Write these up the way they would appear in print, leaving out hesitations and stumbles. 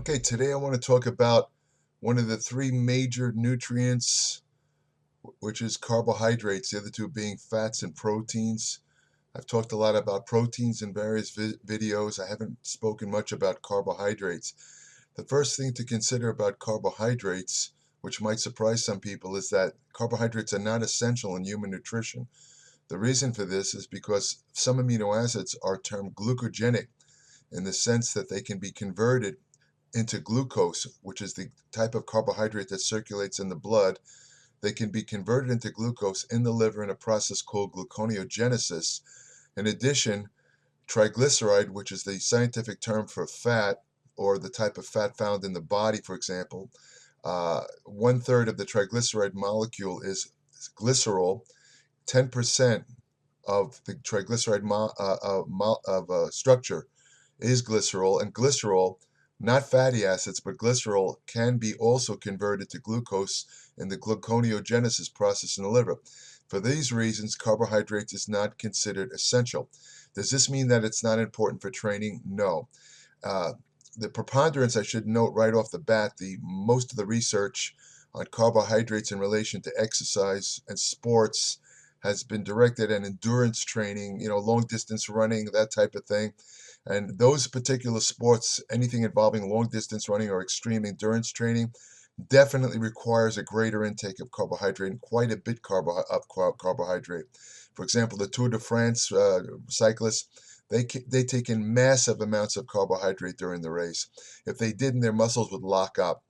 Okay, today I want to talk about one of the three major nutrients, which is carbohydrates, the other two being fats and proteins. I've talked a lot about proteins in various videos. I haven't spoken much about carbohydrates. The first thing to consider about carbohydrates, which might surprise some people, is that carbohydrates are not essential in human nutrition. The reason for this is because some amino acids are termed glucogenic in the sense that they can be converted into glucose, which is the type of carbohydrate that circulates in the blood. They can be converted into glucose in the liver in a process called gluconeogenesis. In addition, triglyceride, which is the scientific term for fat, or the type of fat found in the body, for example, 1/3 of the triglyceride molecule is glycerol. 10% of the triglyceride structure is glycerol, and glycerol, not fatty acids, but glycerol can be also converted to glucose in the gluconeogenesis process in the liver. For these reasons, carbohydrates is not considered essential. Does this mean that it's not important for training? No. The preponderance, I should note right off the bat, most of the research on carbohydrates in relation to exercise and sports has been directed at endurance training, long distance running, that type of thing. And those particular sports, anything involving long distance running or extreme endurance training, definitely requires a greater intake of carbohydrate, and quite a bit of carbohydrate. For example, the Tour de France cyclists, they take in massive amounts of carbohydrate during the race. If they didn't, their muscles would lock up.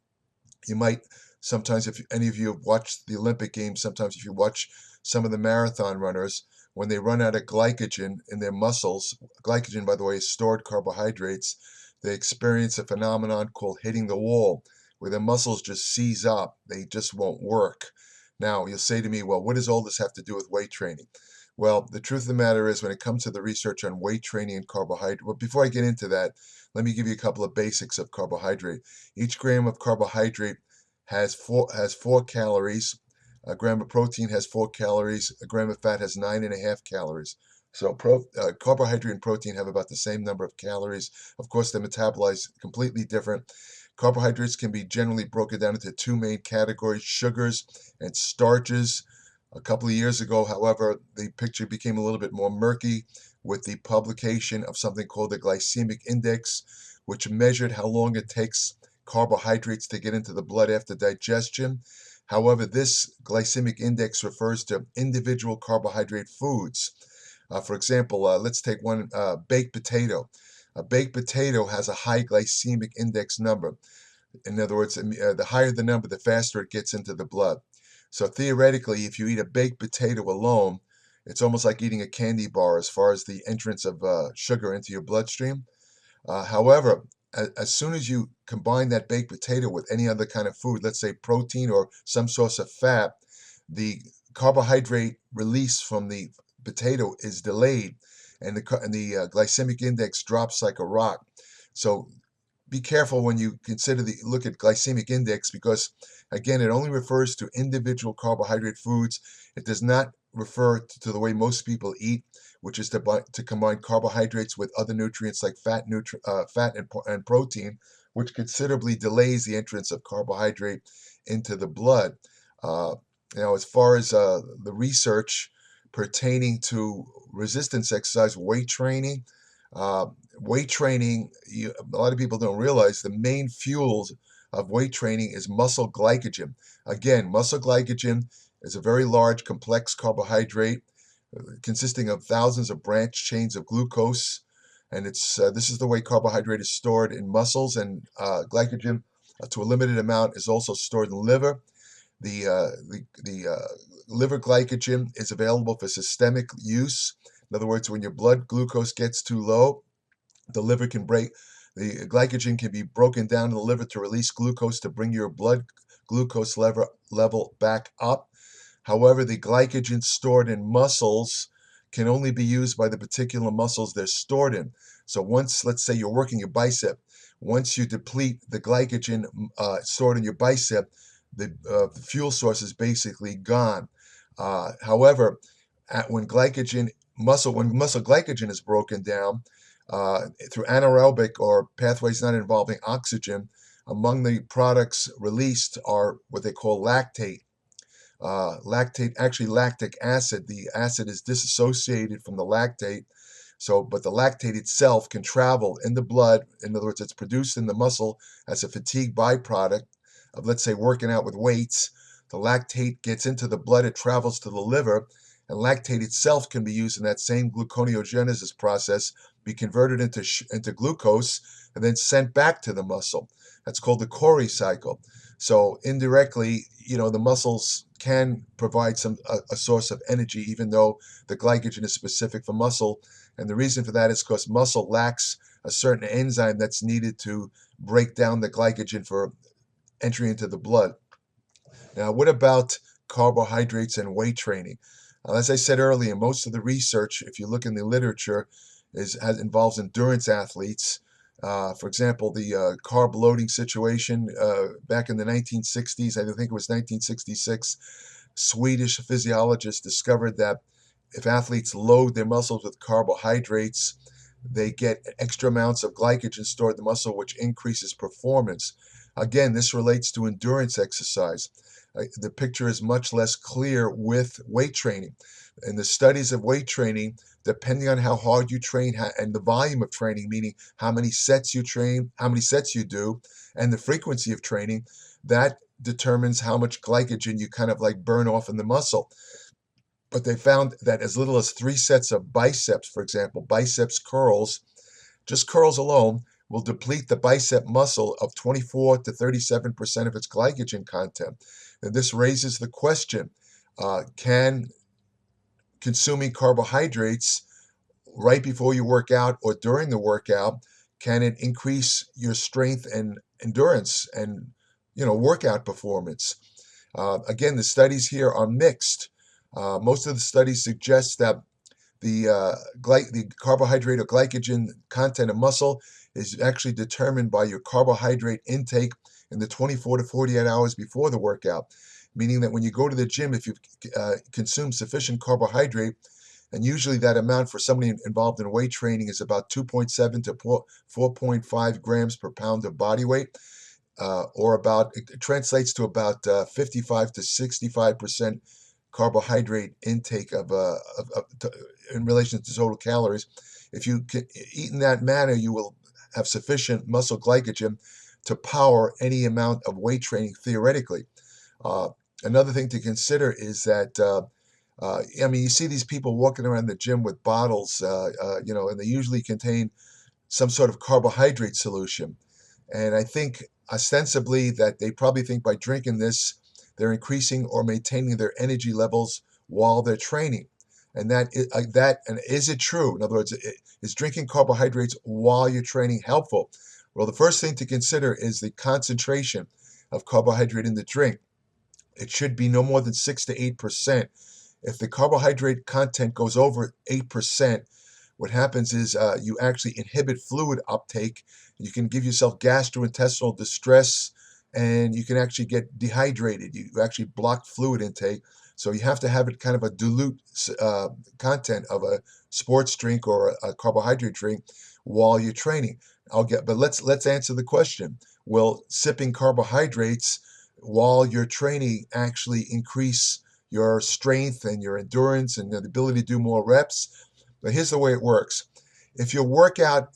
You might sometimes, if any of you have watched the Olympic Games, sometimes if you watch some of the marathon runners, when they run out of glycogen in their muscles, glycogen, by the way, is stored carbohydrates, they experience a phenomenon called hitting the wall, where their muscles just seize up. They just won't work. Now, you'll say to me, well, what does all this have to do with weight training? Well, the truth of the matter is, when it comes to the research on weight training and carbohydrate, well, before I get into that, let me give you a couple of basics of carbohydrate. Each gram of carbohydrate has four calories. A gram of protein has 4 calories. A gram of fat has 9.5 calories. So carbohydrate and protein have about the same number of calories. Of course, they're metabolized completely different. Carbohydrates can be generally broken down into two main categories: sugars and starches. A couple of years ago, however, the picture became a little bit more murky with the publication of something called the glycemic index, which measured how long it takes carbohydrates to get into the blood after digestion. However, this glycemic index refers to individual carbohydrate foods. For example, let's take one, baked potato. A baked potato has a high glycemic index number. In other words, the higher the number, the faster it gets into the blood. So theoretically, if you eat a baked potato alone, it's almost like eating a candy bar as far as the entrance of sugar into your bloodstream. However, as soon as you combine that baked potato with any other kind of food, let's say protein or some source of fat, the carbohydrate release from the potato is delayed, and the glycemic index drops like a rock. So be careful when you look at glycemic index, because again, it only refers to individual carbohydrate foods. It does not refer to the way most people eat, which is to combine carbohydrates with other nutrients like fat and protein, which considerably delays the entrance of carbohydrate into the blood. Now, as far as the research pertaining to resistance exercise, weight training, a lot of people don't realize the main fuels of weight training is muscle glycogen. Again, muscle glycogen is a very large, complex carbohydrate consisting of thousands of branch chains of glucose, and this is the way carbohydrate is stored in muscles, and glycogen, to a limited amount, is also stored in the liver. The liver glycogen is available for systemic use. In other words, when your blood glucose gets too low, the glycogen can be broken down in the liver to release glucose to bring your blood glucose level back up. However, the glycogen stored in muscles can only be used by the particular muscles they're stored in. So once, let's say you're working your bicep, once you deplete the glycogen stored in your bicep, the fuel source is basically gone. However, when muscle glycogen is broken down through anaerobic or pathways not involving oxygen, Among the products released are what they call lactate. Actually lactic acid. The acid is disassociated from the lactate. So, but the lactate itself can travel in the blood. In other words, it's produced in the muscle as a fatigue byproduct of, let's say, working out with weights. The lactate gets into the blood, it travels to the liver, and lactate itself can be used in that same gluconeogenesis process, be converted into glucose, and then sent back to the muscle. That's called the Cori cycle. So indirectly, the muscles can provide a source of energy, even though the glycogen is specific for muscle. And the reason for that is because muscle lacks a certain enzyme that's needed to break down the glycogen for entry into the blood. Now, what about carbohydrates and weight training? As I said earlier, most of the research, if you look in the literature, involves endurance athletes. For example, the carb loading situation back in the 1960s, I think it was 1966, Swedish physiologists discovered that if athletes load their muscles with carbohydrates, they get extra amounts of glycogen stored in the muscle, which increases performance. Again, this relates to endurance exercise. The picture is much less clear with weight training. In the studies of weight training, depending on how hard you train and the volume of training, meaning how many sets you train, how many sets you do, and the frequency of training, that determines how much glycogen you kind of like burn off in the muscle. But they found that as little as 3 sets of biceps, for example, biceps curls, just curls alone, will deplete the bicep muscle of 24 to 37% of its glycogen content. And this raises the question, can consuming carbohydrates right before you work out or during the workout, can it increase your strength and endurance and workout performance? Again, the studies here are mixed. Most of the studies suggest that the carbohydrate or glycogen content of muscle is actually determined by your carbohydrate intake in the 24 to 48 hours before the workout, meaning that when you go to the gym, if you consume sufficient carbohydrate, and usually that amount for somebody involved in weight training is about 2.7 to 4.5 grams per pound of body weight, or it translates to about 55 to 65% carbohydrate intake in relation to total calories. If you eat in that manner, you will have sufficient muscle glycogen to power any amount of weight training theoretically. Another thing to consider is that you see these people walking around the gym with bottles, and they usually contain some sort of carbohydrate solution. And I think ostensibly that they probably think by drinking this, they're increasing or maintaining their energy levels while they're training. And is it true? In other words, is drinking carbohydrates while you're training helpful? Well, the first thing to consider is the concentration of carbohydrate in the drink. It should be no more than 6 to 8%. If the carbohydrate content goes over 8%, what happens is you actually inhibit fluid uptake. You can give yourself gastrointestinal distress, and you can actually get dehydrated. You actually block fluid intake. So you have to have it kind of a dilute content of a sports drink or a carbohydrate drink while you're training. But let's answer the question. Will sipping carbohydrates while you're training actually increase your strength and your endurance and the ability to do more reps? But here's the way it works. If your workout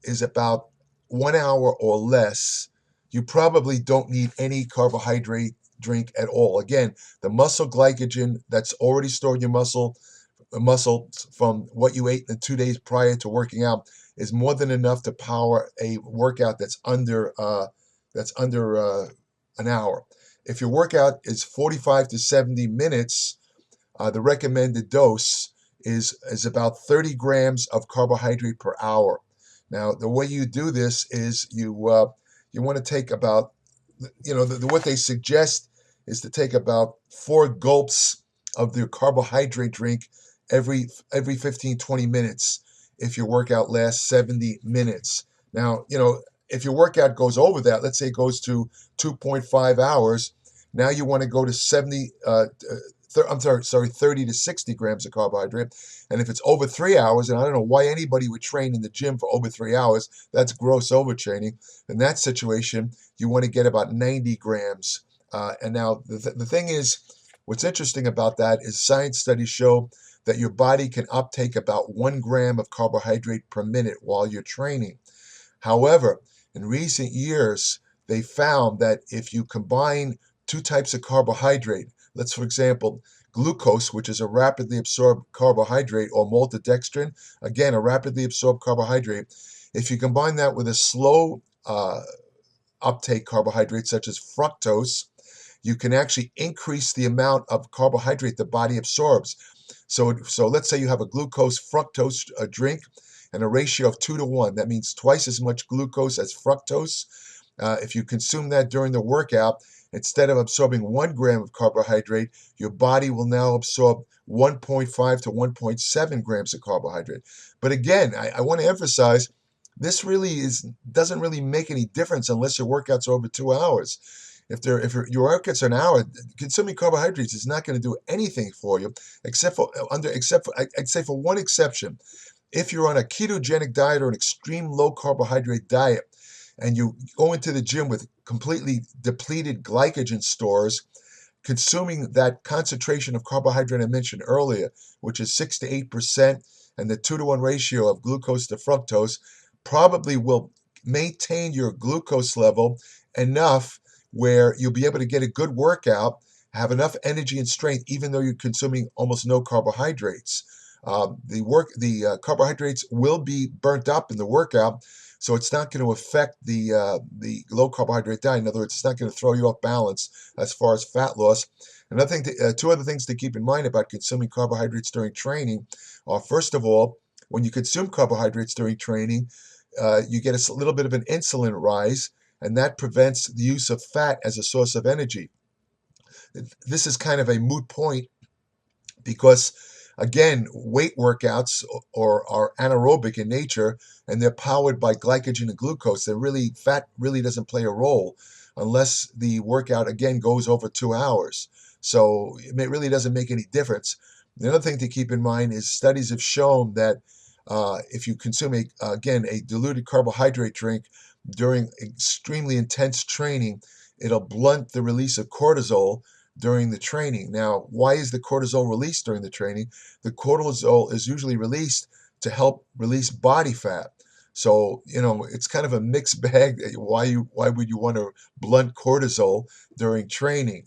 is about 1 hour or less, you probably don't need any carbohydrate drink at all. Again, the muscle glycogen that's already stored in your muscle from what you ate in the 2 days prior to working out is more than enough to power a workout that's under an hour. If your workout is 45 to 70 minutes, the recommended dose is about 30 grams of carbohydrate per hour. Now, the way you do this is you want to take about, what they suggest is to take about 4 gulps of the carbohydrate drink every 15, 20 minutes if your workout lasts 70 minutes. Now, if your workout goes over that, let's say it goes to 2.5 hours, now you want to go to 30 to 60 grams of carbohydrate. And if it's over 3 hours, and I don't know why anybody would train in the gym for over 3 hours, that's gross overtraining. In that situation, you want to get about 90 grams. And now the thing is, what's interesting about that is science studies show that your body can uptake about 1 gram of carbohydrate per minute while you're training. However, in recent years, they found that if you combine two types of carbohydrate, let's, for example, glucose, which is a rapidly absorbed carbohydrate, or maltodextrin, again, a rapidly absorbed carbohydrate, if you combine that with a slow uptake carbohydrate, such as fructose, you can actually increase the amount of carbohydrate the body absorbs. So let's say you have a glucose fructose drink and a ratio of 2 to 1. That means twice as much glucose as fructose. If you consume that during the workout, instead of absorbing 1 gram of carbohydrate, your body will now absorb 1.5 to 1.7 grams of carbohydrate. But again, I want to emphasize, this really doesn't really make any difference unless your workouts are over 2 hours. If your workouts are an hour, consuming carbohydrates is not going to do anything for you, except for I'd say for one exception. If you're on a ketogenic diet or an extreme low carbohydrate diet, and you go into the gym with completely depleted glycogen stores, consuming that concentration of carbohydrate I mentioned earlier, which is 6 to 8%, and the 2 to 1 ratio of glucose to fructose, probably will maintain your glucose level enough where you'll be able to get a good workout, have enough energy and strength, even though you're consuming almost no carbohydrates. The carbohydrates will be burnt up in the workout, so it's not going to affect the low carbohydrate diet. In other words, it's not going to throw you off balance as far as fat loss. Another thing, two other things to keep in mind about consuming carbohydrates during training are, first of all, when you consume carbohydrates during training, you get a little bit of an insulin rise, and that prevents the use of fat as a source of energy. This is kind of a moot point because, again, weight workouts are anaerobic in nature, and they're powered by glycogen and glucose. Fat really doesn't play a role unless the workout, again, goes over 2 hours. So it really doesn't make any difference. The other thing to keep in mind is studies have shown that if you consume a diluted carbohydrate drink during extremely intense training, it'll blunt the release of cortisol during the training. Now, why is the cortisol released during the training? The cortisol is usually released to help release body fat. So, it's kind of a mixed bag. Why would you want to blunt cortisol during training?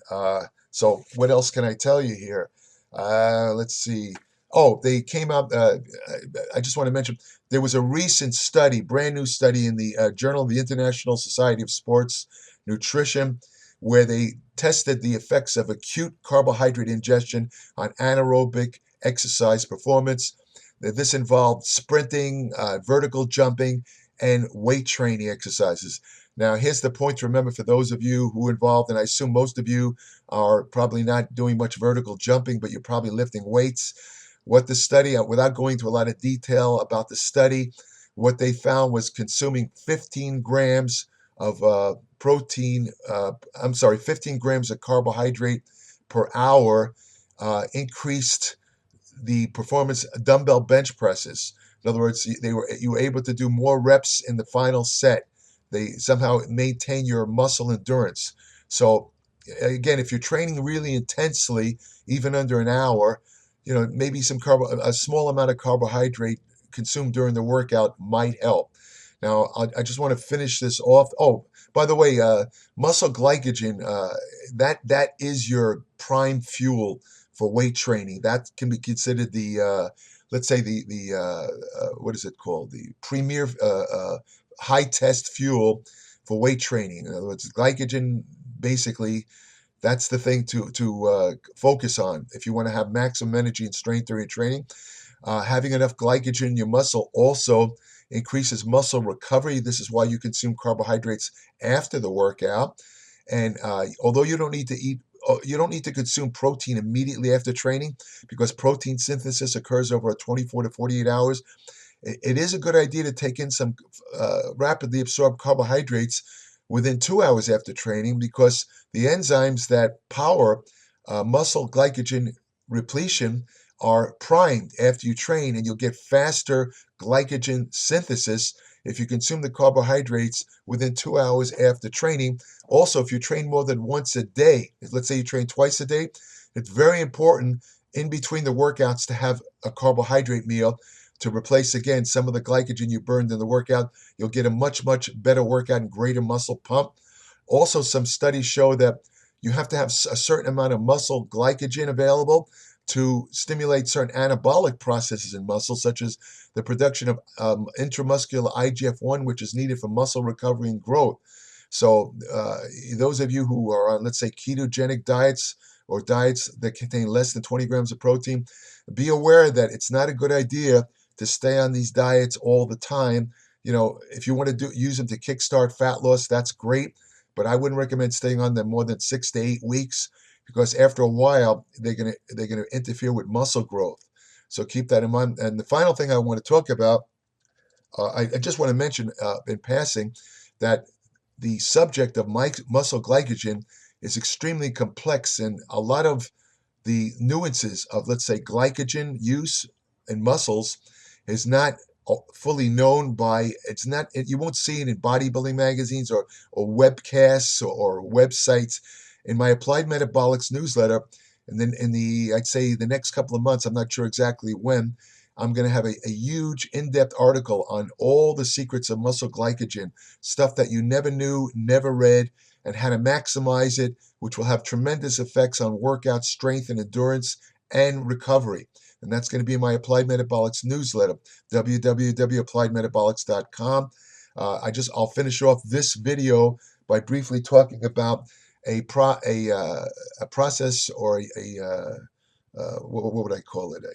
So what else can I tell you here? Let's see. Oh, they came out, I just want to mention, there was a recent study, brand new study in the Journal of the International Society of Sports Nutrition, where they tested the effects of acute carbohydrate ingestion on anaerobic exercise performance. This involved sprinting, vertical jumping, and weight training exercises. Now, here's the point to remember for those of you who are involved, and I assume most of you are probably not doing much vertical jumping, but you're probably lifting weights. What the study, without going into a lot of detail about the study, what they found was consuming 15 grams of 15 grams of carbohydrate per hour increased the performance dumbbell bench presses. In other words, you were able to do more reps in the final set. They somehow maintain your muscle endurance. So again, if you're training really intensely, even under an hour, maybe a small amount of carbohydrate consumed during the workout might help. Now, I just want to finish this off. Oh, by the way, muscle glycogen, that is your prime fuel for weight training. That can be considered let's say what is it called? The premier high test fuel for weight training. In other words, glycogen, basically, that's the thing to focus on if you want to have maximum energy and strength during training. Having enough glycogen in your muscle also increases muscle recovery. This is why you consume carbohydrates after the workout. And although you don't need to consume protein immediately after training, because protein synthesis occurs over 24 to 48 hours, it is a good idea to take in some rapidly absorbed carbohydrates within 2 hours after training, because the enzymes that power muscle glycogen repletion are primed after you train, and you'll get faster glycogen synthesis if you consume the carbohydrates within 2 hours after training. Also, if you train more than once a day, let's say you train twice a day, it's very important in between the workouts to have a carbohydrate meal to replace again some of the glycogen you burned in the workout. You'll get a much better workout and greater muscle pump. Also, some studies show that you have to have a certain amount of muscle glycogen available to stimulate certain anabolic processes in muscle, such as the production of intramuscular IGF-1, which is needed for muscle recovery and growth. So those of you who are on, let's say, ketogenic diets or diets that contain less than 20 grams of protein, be aware that it's not a good idea to stay on these diets all the time. You know, if you want to use them to kickstart fat loss, that's great, but I wouldn't recommend staying on them more than 6 to 8 weeks, because after a while they're gonna interfere with muscle growth. So keep that in mind. And the final thing I want to talk about, I just want to mention in passing that the subject of muscle glycogen is extremely complex, and a lot of the nuances of, let's say, glycogen use in muscles is not fully known by, it's not, you won't see it in bodybuilding magazines or webcasts or websites. In my Applied Metabolics newsletter, and then in the, I'd say the next couple of months, I'm not sure exactly when, I'm going to have a huge in-depth article on all the secrets of muscle glycogen, stuff that you never knew, never read, and how to maximize it, which will have tremendous effects on workout strength and endurance and recovery. And that's going to be in my Applied Metabolics newsletter, www.appliedmetabolics.com. I'll finish off this video by briefly talking about a process, or what would I call it?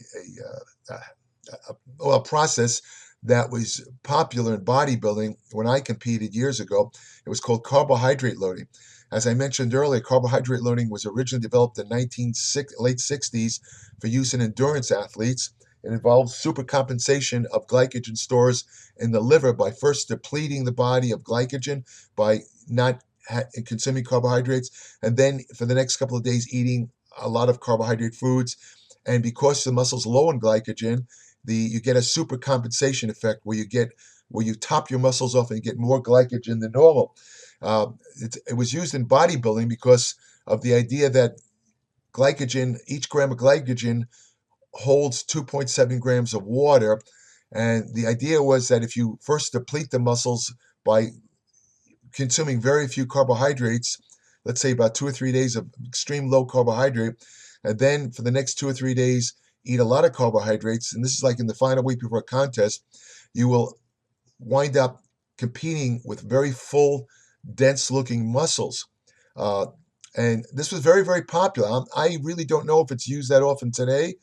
A process that was popular in bodybuilding when I competed years ago. It was called carbohydrate loading. As I mentioned earlier, carbohydrate loading was originally developed in late 60s for use in endurance athletes. It involves supercompensation of glycogen stores in the liver by first depleting the body of glycogen by not consuming carbohydrates, and then for the next couple of days eating a lot of carbohydrate foods. And because the muscle's low in glycogen, you get a supercompensation effect where you top your muscles off and you get more glycogen than normal. It was used in bodybuilding because of the idea that glycogen, each gram of glycogen holds 2.7 grams of water, and the idea was that if you first deplete the muscles by consuming very few carbohydrates, let's say about 2 or 3 days of extreme low carbohydrate, and then for the next 2 or 3 days eat a lot of carbohydrates, and this is like in the final week before a contest, you will wind up competing with very full, dense-looking muscles. And this was very popular. I really don't know if it's used that often today,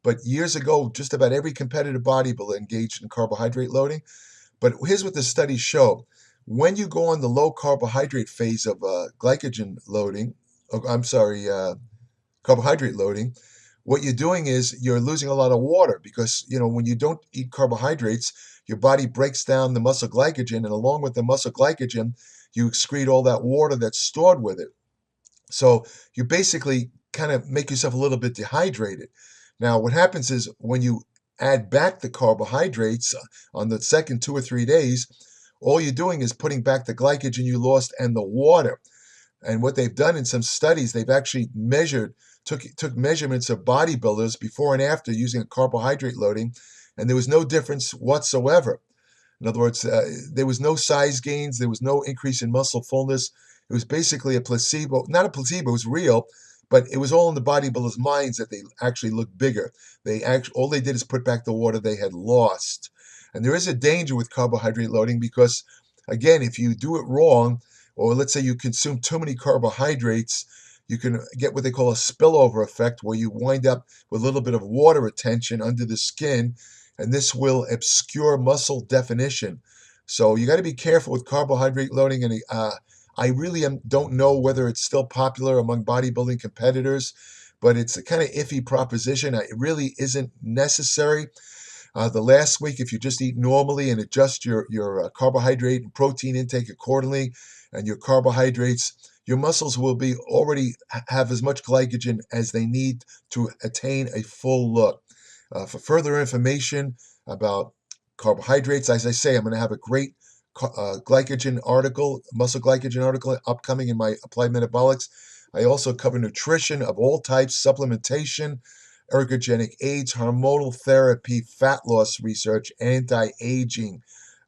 but years ago, just about every competitive bodybuilder engaged in carbohydrate loading. But here's what the studies show. When you go on the low carbohydrate phase of carbohydrate loading, what you're doing is you're losing a lot of water, because when you don't eat carbohydrates, your body breaks down the muscle glycogen, and along with the muscle glycogen, you excrete all that water that's stored with it. So you basically kind of make yourself a little bit dehydrated. Now, what happens is when you add back the carbohydrates on the second 2 or 3 days, all you're doing is putting back the glycogen you lost and the water. And what they've done in some studies, they've actually took measurements of bodybuilders before and after using a carbohydrate loading, and there was no difference whatsoever. In other words, there was no size gains, there was no increase in muscle fullness. It was basically a placebo, not a placebo, it was real, but it was all in the bodybuilders' minds that they actually looked bigger. All they did is put back the water they had lost. And there is a danger with carbohydrate loading because, again, if you do it wrong, or let's say you consume too many carbohydrates, you can get what they call a spillover effect, where you wind up with a little bit of water retention under the skin, and this will obscure muscle definition. So you got to be careful with carbohydrate loading, and I really don't know whether it's still popular among bodybuilding competitors, but it's a kind of iffy proposition. It really isn't necessary. The last week, if you just eat normally and adjust your carbohydrate and protein intake accordingly, and your carbohydrates, your muscles will be already have as much glycogen as they need to attain a full look. For further information about carbohydrates, as I say, I'm going to have a great glycogen article, muscle glycogen article upcoming in my Applied Metabolics. I also cover nutrition of all types, supplementation, ergogenic aids, hormonal therapy, fat loss research, anti-aging,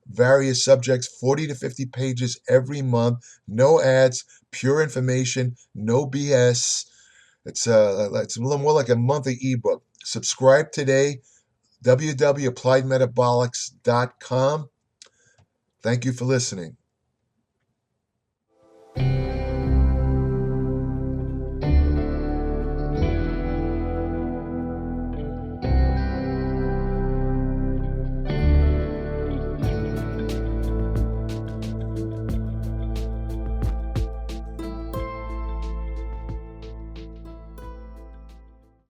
various subjects, 40 to 50 pages every month, no ads, pure information, no BS. It's a little more like a monthly ebook. Subscribe today, www.appliedmetabolics.com. Thank you for listening.